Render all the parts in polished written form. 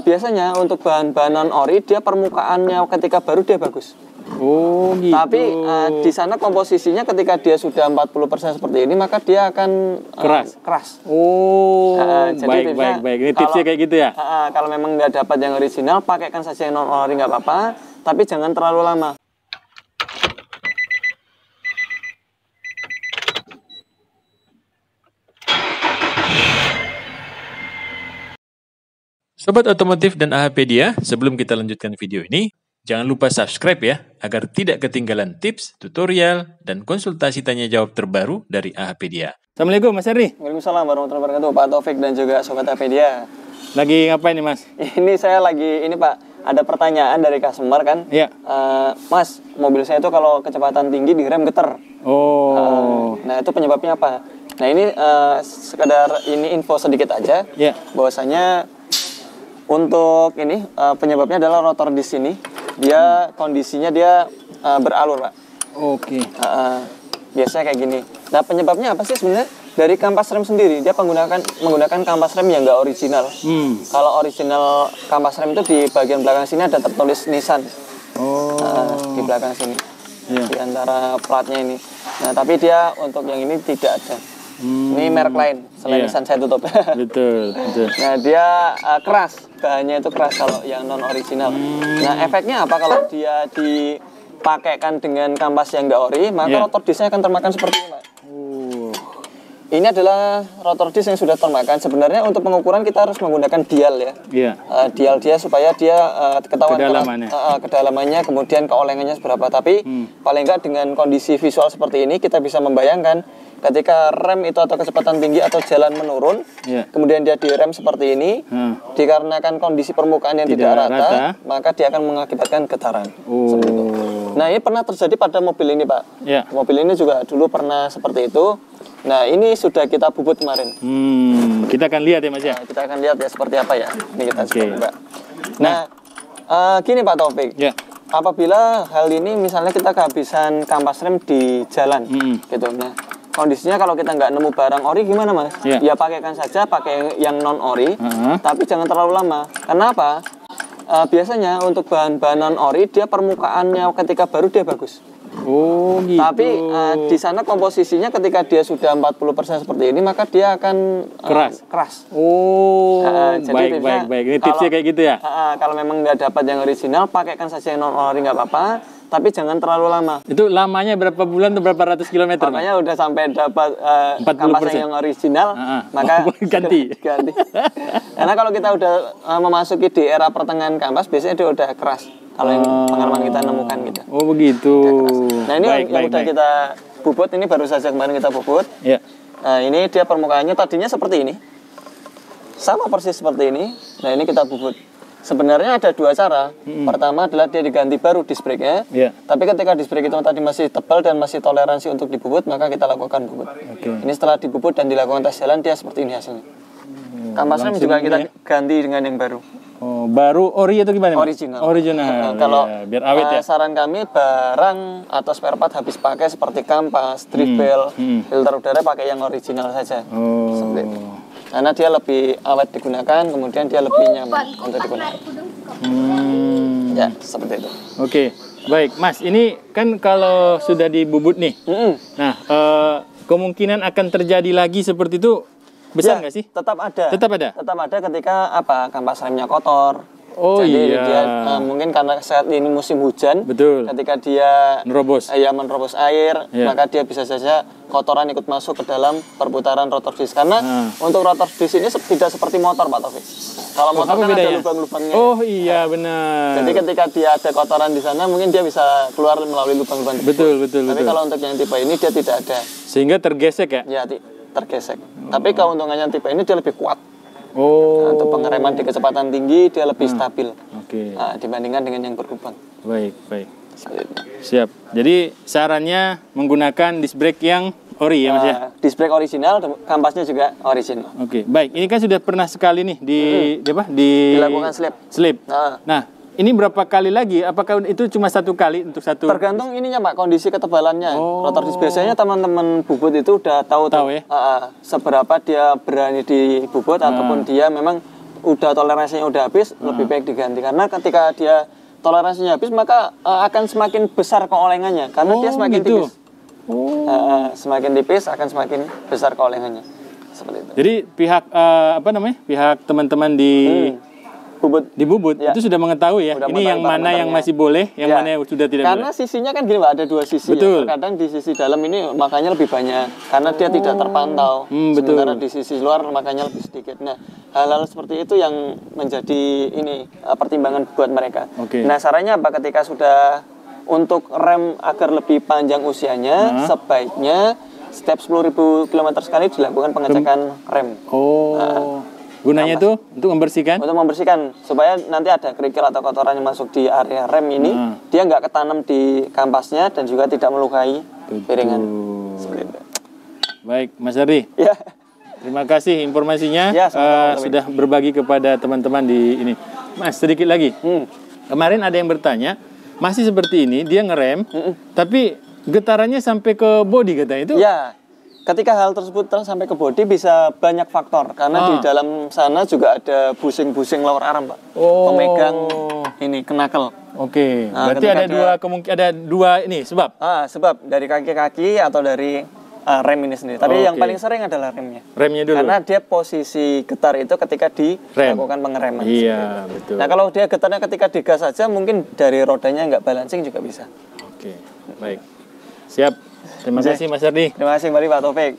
biasanya untuk bahan-bahan non ori dia permukaannya ketika baru dia bagus. Oh gitu. Tapi di sana komposisinya ketika dia sudah 40% seperti ini maka dia akan keras. Oh, jadi baik. Ini tipsnya kayak gitu ya? Kalau memang nggak dapat yang original, pakaikan saja yang non ori nggak apa-apa, tapi jangan terlalu lama. Sobat Otomotif dan AHpedia, sebelum kita lanjutkan video ini, jangan lupa subscribe ya, agar tidak ketinggalan tips, tutorial, dan konsultasi tanya jawab terbaru dari AHpedia. Assalamualaikum Mas Henry. Waalaikumsalam warahmatullahi wabarakatuh, Pak Taufik dan juga Sobat AHpedia. Lagi ngapain nih Mas? Ini saya lagi, Pak, ada pertanyaan dari customer kan. Iya. Mas, mobil saya itu kalau kecepatan tinggi direm getar. Oh. Nah itu penyebabnya apa? Nah ini sekedar ini info sedikit aja. Iya. Bahwasanya untuk ini penyebabnya adalah rotor di sini dia kondisinya dia beralur, Pak. Oke. Biasanya kayak gini. Nah penyebabnya apa sih sebenarnya? Dari kampas rem sendiri dia menggunakan kampas rem yang nggak original. Kalau original kampas rem itu di bagian belakang sini ada tertulis Nissan. Di belakang sini. Di antara platnya ini. Nah tapi dia untuk yang ini tidak ada. Ini merek lain selain Nissan saya tutup. Betul. Nah dia keras, bahannya itu keras kalau yang non original. Nah efeknya apa kalau dia dipakaikan dengan kampas yang nggak ori, maka rotor disknya akan termakan seperti ini, Pak. Ini adalah rotor disk yang sudah termakan. Sebenarnya untuk pengukuran kita harus menggunakan dial ya. Dial dia supaya dia ketahuan kedalamannya, kemudian keolengannya seberapa. Tapi paling nggak dengan kondisi visual seperti ini kita bisa membayangkan ketika rem itu atau kecepatan tinggi atau jalan menurun, kemudian dia direm seperti ini, dikarenakan kondisi permukaan yang tidak rata, maka dia akan mengakibatkan getaran. Seperti itu. Nah ini pernah terjadi pada mobil ini, Pak. Mobil ini juga dulu pernah seperti itu. Nah ini sudah kita bubut kemarin. Kita akan lihat ya Mas ya. Kita akan lihat ya seperti apa ya. Ini kita coba. Nah gini Pak Taufik. Apabila hal ini misalnya kita kehabisan kampas rem di jalan, gitu. Nah kondisinya kalau kita nggak nemu barang ori gimana Mas? Ya pakaikan saja, pakai yang non ori, tapi jangan terlalu lama. Kenapa? Biasanya untuk bahan-bahan non ori dia permukaannya ketika baru dia bagus. Oh gitu. Tapi di sana komposisinya ketika dia sudah 40% seperti ini maka dia akan keras. Oh, jadi baik. Ini tipsnya kayak gitu ya? Kalau memang nggak dapat yang original, pakaikan saja yang non ori nggak apa-apa. Tapi jangan terlalu lama. Itu lamanya berapa bulan atau berapa ratus kilometer? Makanya udah sampai dapat kampas yang original, maka ganti. Karena kalau kita udah memasuki di era pertengahan kampas, biasanya dia udah keras. Kalau yang pengalaman kita nemukan gitu. Oh begitu. Nah ini yang udah kita bubut, ini baru saja kemarin kita bubut. Nah ini dia permukaannya tadinya seperti ini, sama persis seperti ini. Nah ini kita bubut. Sebenarnya ada dua cara. Pertama adalah dia diganti baru disc brake-nya. Tapi ketika disc brake itu tadi masih tebal dan masih toleransi untuk dibubut, maka kita lakukan bubut. Ini setelah dibubut dan dilakukan tes jalan, dia seperti ini hasilnya. Kampas rem juga kita ganti dengan yang baru. Oh, baru ori atau gimana? Original. Kalau biar awet ya. Saran kami barang atau spare part habis pakai seperti kampas, tripel, filter udara pakai yang original saja. Seperti itu. Karena dia lebih awet digunakan, kemudian dia lebih nyaman untuk digunakan. Ya, seperti itu. Oke, baik. Mas, ini kan kalau sudah dibubut nih, nah kemungkinan akan terjadi lagi seperti itu besar nggak sih? Tetap ada. Tetap ada? Tetap ada ketika kampas remnya kotor. Oh jadi iya. Dia mungkin karena saat ini musim hujan, ketika dia menerobos air, maka dia bisa saja kotoran ikut masuk ke dalam perputaran rotor disk. Karena untuk rotor disk ini tidak seperti motor, Pak Taufik. Kalau motor kan ada lubang-lubangnya. Oh iya benar. Jadi ketika dia ada kotoran di sana, mungkin dia bisa keluar melalui lubang-lubang. Betul. Tapi kalau untuk yang tipe ini dia tidak ada. Sehingga tergesek ya? Ya, tergesek. Tapi keuntungannya tipe ini dia lebih kuat. Untuk pengereman di kecepatan tinggi dia lebih stabil dibandingkan dengan yang berlubang. Baik. Siap. Jadi sarannya menggunakan disc brake yang ori ya Mas ya? Disc brake original, kampasnya juga original. Oke, baik. Ini kan sudah pernah sekali nih dilakukan slip. Nah, ini berapa kali lagi? Apakah itu cuma satu kali untuk satu? Tergantung ininya Pak, kondisi ketebalannya. Rotor disk biasanya teman-teman bubut itu udah tahu ya? Seberapa dia berani dibubut ataupun dia memang udah toleransinya udah habis, lebih baik diganti. Karena ketika dia toleransinya habis, maka akan semakin besar keolengannya. Karena dia semakin tipis. Semakin tipis akan semakin besar keolengannya. Seperti itu. Jadi pihak pihak teman-teman di Bubut Ya. itu sudah mengetahui ya. Udah ini yang mana yang masih boleh, yang mana yang sudah tidak Karena boleh. sisinya kan gini Pak, ada dua sisi. Betul. Ya. Terkadang di sisi dalam ini makanya lebih banyak karena dia tidak terpantau. Betul. Sementara di sisi luar makanya lebih sedikit. Nah, hal-hal seperti itu yang menjadi pertimbangan buat mereka. Oke. Nah, sarannya apa ketika sudah untuk rem agar lebih panjang usianya, sebaiknya setiap 10.000 km sekali dilakukan pengecekan rem. Gunanya itu untuk membersihkan? Untuk membersihkan supaya nanti ada kerikil atau kotoran yang masuk di area rem ini, dia nggak ketanam di kampasnya dan juga tidak melukai piringan. Seperti itu. Baik, Mas Ardi. Ya. Terima kasih informasinya. Ya, sama-sama. Sudah berbagi kepada teman-teman di ini. Mas, sedikit lagi. Kemarin ada yang bertanya, masih seperti ini, dia ngerem, tapi getarannya sampai ke bodi katanya itu? Ya. Ketika hal tersebut sampai ke bodi bisa banyak faktor karena di dalam sana juga ada busing-busing lower arm, Pak. Pemegang ini knuckle. Oke. Nah, berarti ada dua ini sebab. Sebab dari kaki-kaki atau dari rem ini sendiri. Tapi yang paling sering adalah remnya. Remnya dulu. Karena dia posisi getar itu ketika dilakukan pengereman. Iya, betul. Nah, kalau dia getarnya ketika digas saja mungkin dari rodanya nggak balancing juga bisa. Oke. Baik. Siap. Terima kasih Mas Ardi. Terima kasih kembali Pak Taufik.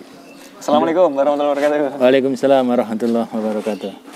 Assalamualaikum warahmatullahi wabarakatuh. Waalaikumsalam warahmatullahi wabarakatuh.